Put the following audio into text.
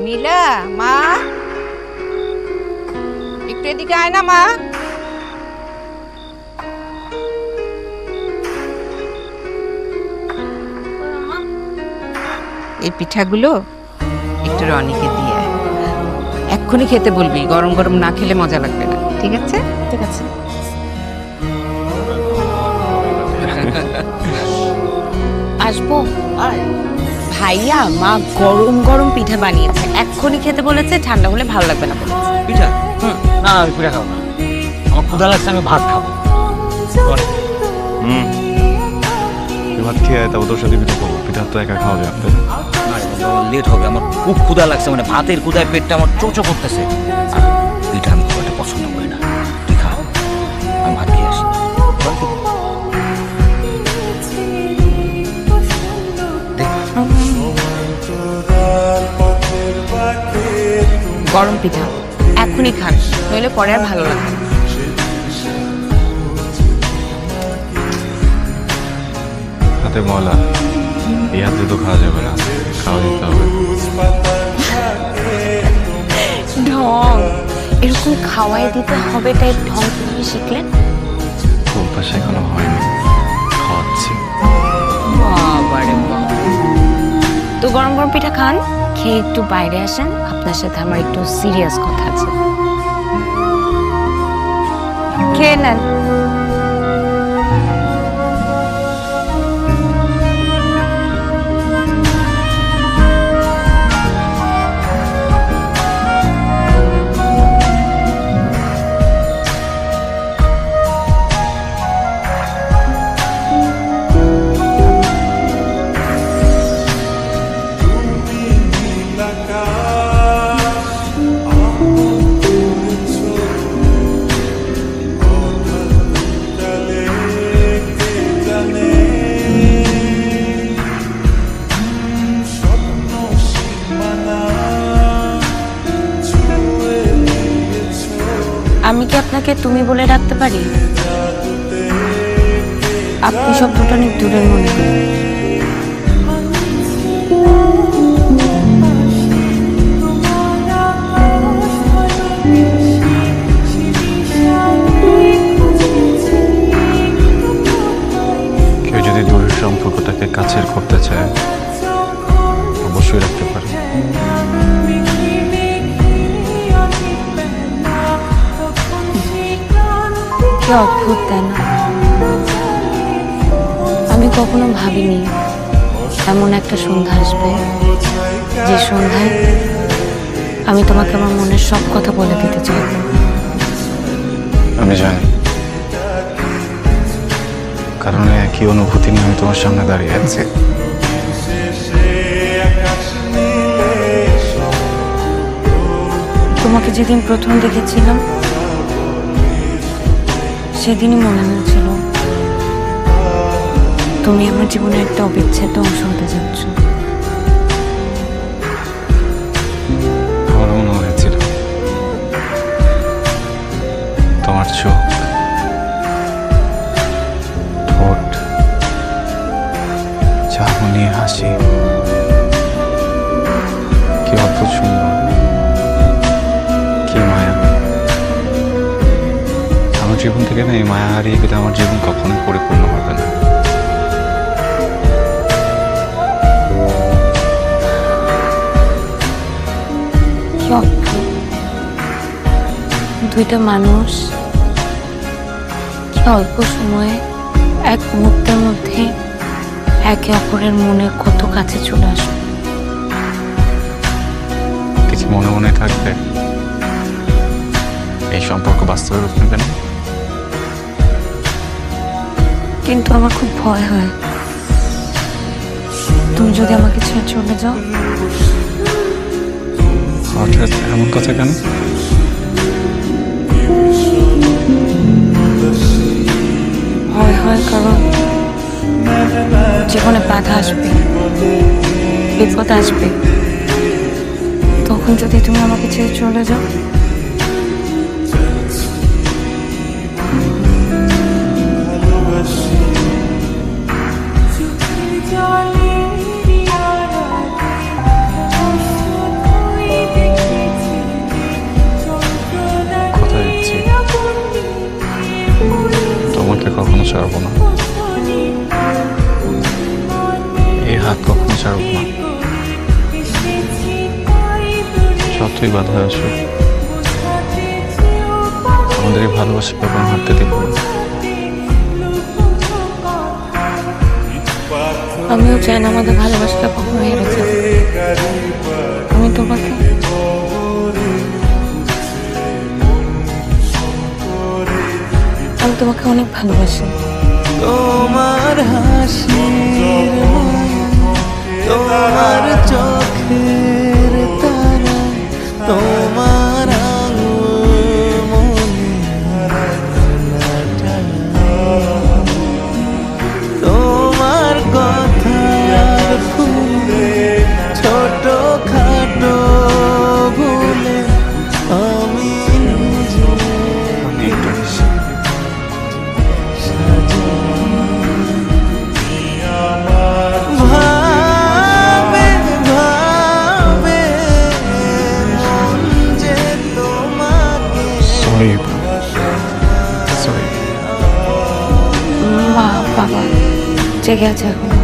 নীলা মা, একটু এদিকে আয় না মা। এই পিঠাগুলো একটু রনিকে দিয়ে আয়। এক্ষুনি খেতে বলবি, গরম গরম না খেলে মজা লাগবে না, ঠিক আছে? ঠিক আছে। আসবো। ভাইয়া মা গরম গরম পিঠা বানিয়েছে, এক্ষুনি খেতে বলেছে, ঠান্ডা হলে ভালো লাগবে না বলেছে। পিঠা? না আমি পিঠা খাবো না, আমার ক্ষুধা লাগছে, আমি ভাত খাবো। ভাত খেয়ে তারপর তোর সাথে পিঠা খাবো। পিঠা তো একা খাওয়া যায় আপনাদের। লেট হবে, আমার খুব ক্ষুধা লাগছে, মানে ভাতের ক্ষুধায় পেটটা আমার চোচো করতেছে। আর পিঠা আমি খুব একটা পছন্দ করি না। তুই খা, আমি ভাত খেয়ে আসি। গরম পিঠা এখনই খান, নইলে পরে আর ভালো লাগবে না। হাতে ময়লা, এই হাতে তো খাওয়া যাবে না, খাওয়া দিতে হবে। ঢং, এরকম খাওয়াই দিতে হবে তাই ঢং কিভাবে শিখলেন? অভ্যাস এখনো হয়নি, খাওয়াচ্ছি। বাবারে বাবা। তো গরম গরম পিঠা খান, খেয়ে একটু বাইরে আসেন, আপনার সাথে আমার একটু সিরিয়াস কথা আছে। খেয়ে নেন। আমি কি আপনাকে তুমি বলে ডাকতে পারি? আপনি শব্দটা অনেক দূরের মনে হয়। কেউ যদি দূরের সম্পর্কটাকে কাছের করতে চায়, অবশ্যই রাখতে পারে। কি অদ্ভুত তাই না? আমি কখনো ভাবিনি এমন একটা সন্ধ্যা আসবে, যে সন্ধ্যায় আমি তোমাকে আমার মনের সব কথা বলে দিতে চাই। আমি জানি, কারণ একই অনুভূতি নিয়ে আমি তোমার সামনে দাঁড়িয়ে আছি। তোমাকে যেদিন প্রথম দেখেছিলাম সেদিনই মনে হয়েছিল তুমি আমার জীবনের একটা অবিচ্ছেদ্য অংশ হতে যাচ্ছ। আমার মনে হয়েছিল তোমার চোখ, ঠোঁট, চাহনি, হাসি কি অদ্ভুত সুন্দর, কি মায়া। আমার জীবন থেকে না এই মায়া হারিয়ে গেলে আমার জীবন কখনোই পরিপূর্ণ হবে না। কি অদ্ভুত, দুইটা মানুষ কি অল্প সময়ে এক মুহূর্তের মধ্যে একে অপরের মনে কত কাছে চলে আসে। কিছু মনে মনে থাকবে, এই সম্পর্ক বাস্তবে রূপ নেবে না। কিন্তু আমার খুব ভয় হয়, তুমি যদি আমাকে ছেড়ে চলে যাও। হঠাৎ এমন কথা কেন? ভয় হয় কারণ জীবনে বাধা আসবে, বিপদ আসবে, তখন যদি তুমি আমাকে ছেড়ে চলে যাও। যতই বাধা আসুক আমাদের এই ভালোবাসা কখন হারতে দেব না। আমিও চাই না আমাদের ভালোবাসাটা কখনো হেরে যাবে। আমি তোমাকে অনেক ভালোবাসি। তোমার হাসির মায়া, তোমার চোখের তারা, তোমার আঙুল মনে হারাটা, তোমার কথার ফুলে ছোট খাটো ভুলে আমি বাবা জেগে আছে এখন।